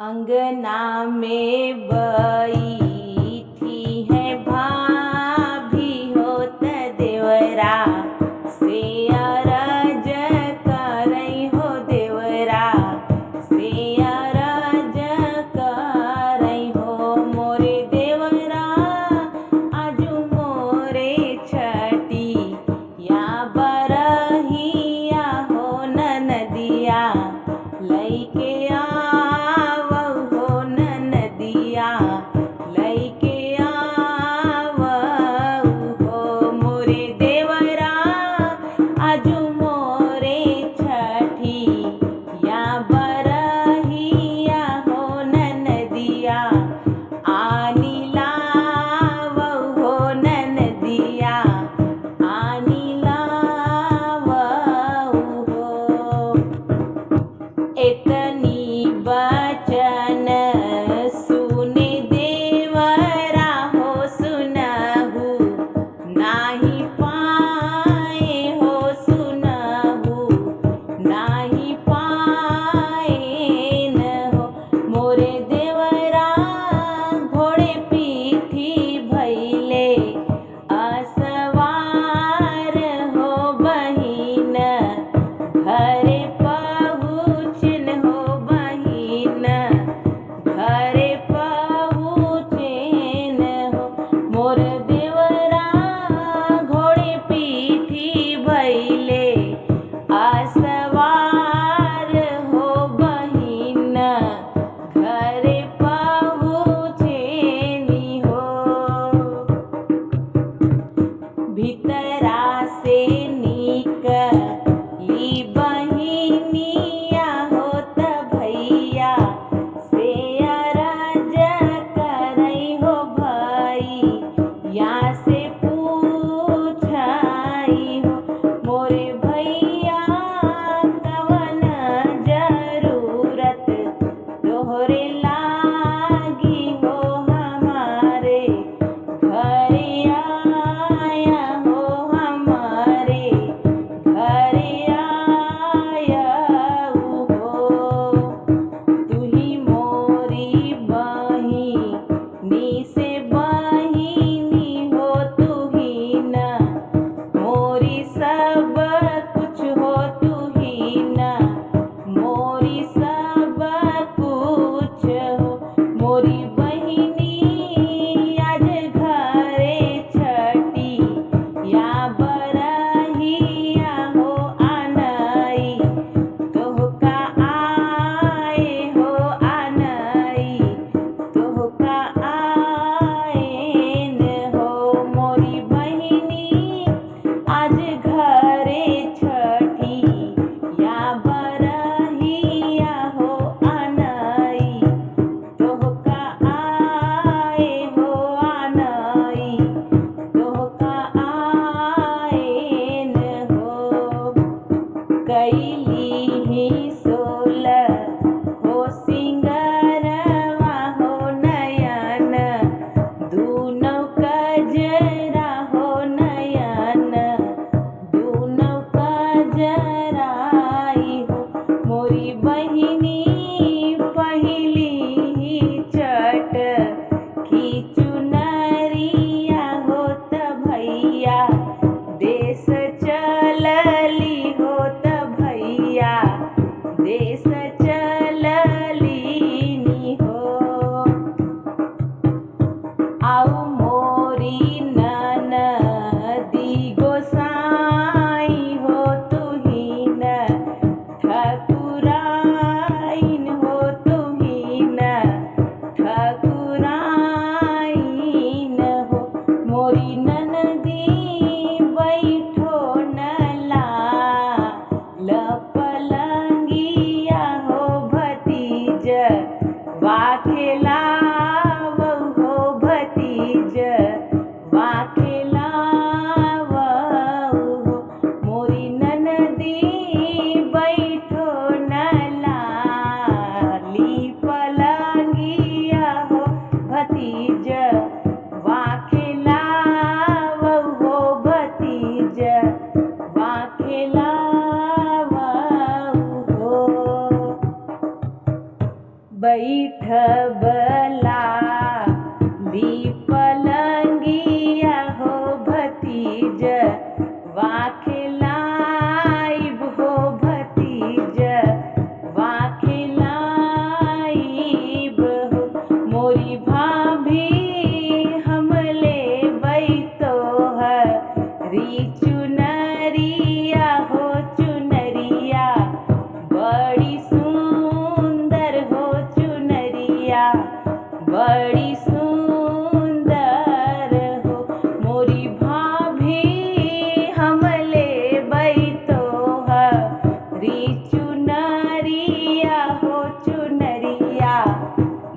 अंगना में बैठी है भाभी होत देवरा से अरज करई हो देवरा से अरज करई हो मोरे देवरा आजू मोरे छठी या बरहिया हो नदिया लइके लइके आवऊ हो मोरे देवरा आजू मोरे छठी या बरहिया हो नदिया आनी लावऊ हो नदिया आनी लावऊ हो। एतनी बचन सुने देवरा हो सुनहु नाही पाए हो सुनहु नाही पाए न हो मोरे देवरा घोड़े पीठी भैले असवार हो बहिन घरे पहुँचन हो बहिन बैठबला ली पलंगिया हो भतीज वाखिलाइब हो भतीज वाखिलाइब हो मोरी भाभी हमले बैतो है री चुनरिया हो चुनरिया बड़ी सुंदर हो चुनरिया बड़ी सुंदर हो मोरी भाभी हमले बैतो है री चुनरिया हो चुनरिया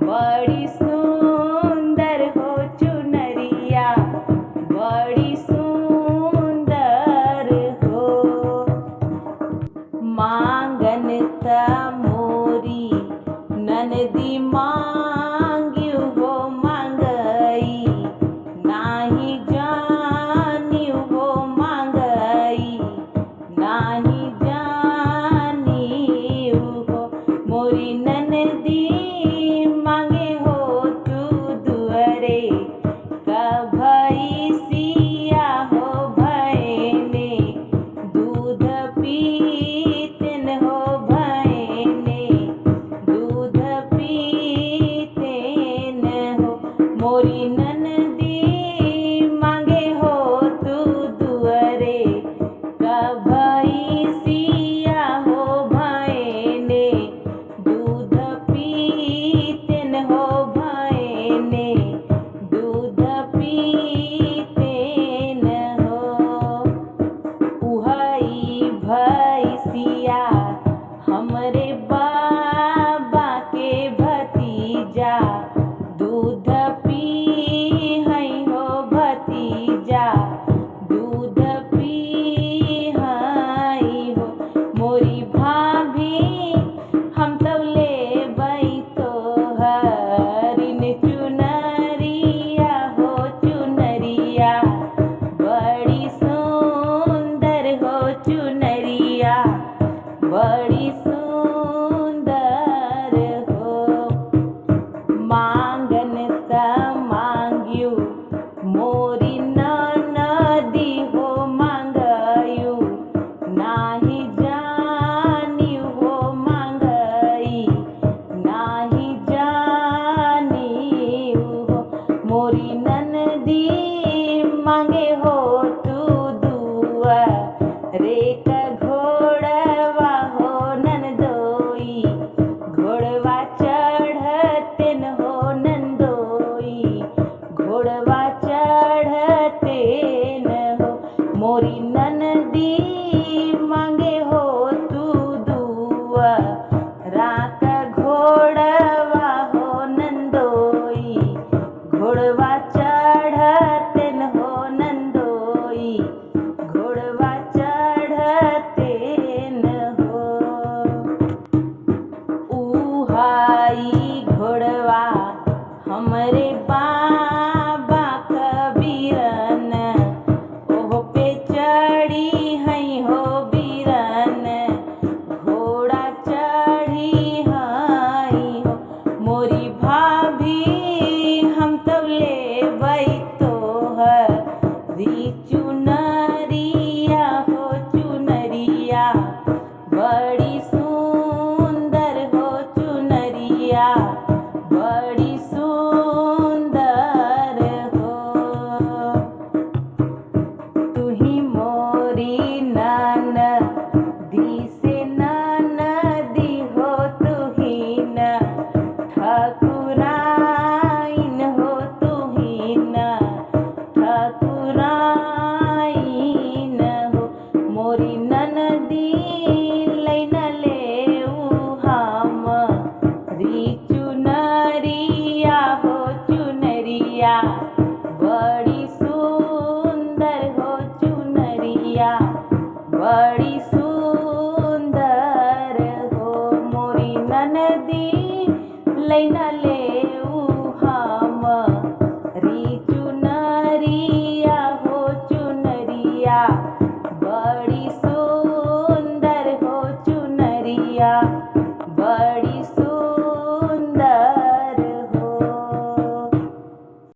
बड़ी सुंदर हो चुनरिया बड़ी सुंदर हो मांगन त मोरी ननदी मांग्यू हो मांगई नाही जानियू हो मांगई नाही जानियू हो मोरी ननदी मांगे हो तू दुअरे कभईसिया हो भैने दूध पीतन हो भैने दूध पीतन हो मोरी ननदी मांगे हो तू दुअरे कभईसिया हो भैने दूध पीतन हो भैने दूध पीतन हो उहई भैसिया हमरे बाबा के भतीजा दूध पी हई हो भतीजा दूध पी हई हो मोरी भाभी हम तब ले बैतो हरिन चुनरिया हो चुनरिया बड़ी सुंदर हो चुनरिया बड़ी सुंदर हो मांगन त मांग्यू मोरी ननदी हो मांगयू नाही जानियू हो मांगई नाही जानियू हो मोरी ननदी मांगे हो तू दुआ रे का घोड़वा हो नंदोई घोड़वा चढ़तेन हो नंदोई घोड़वा चढ़तेन हो मोरी ननदी मांगे हो तू दुआ राका घोड़वा हो नंदोई घोड़वा चढ़तेन हो नंदोई घोड़वा चढ़तेन हो उहाई घोड़वा हमरे बाबा कबीरन ओह पे चढ़ी हई हो बीरन घोड़ा चढ़ी हई हो मोरी भाभी हम तब ले बैतो है री चुनरिया हो चुनरिया बड़ी सुंदर हो चुनरिया बड़ी सुंदर हो तुही मोरी ननदी से ननदी हो तुही न ठाकुराइन हो तुही न ठाकुराइन हो मोरी ननदी लैन लेऊ हम री चुनरिया हो चुनरिया बड़ी सुंदर हो चुनरिया बड़ी सुंदर हो मोरी ननदी लैन लेऊ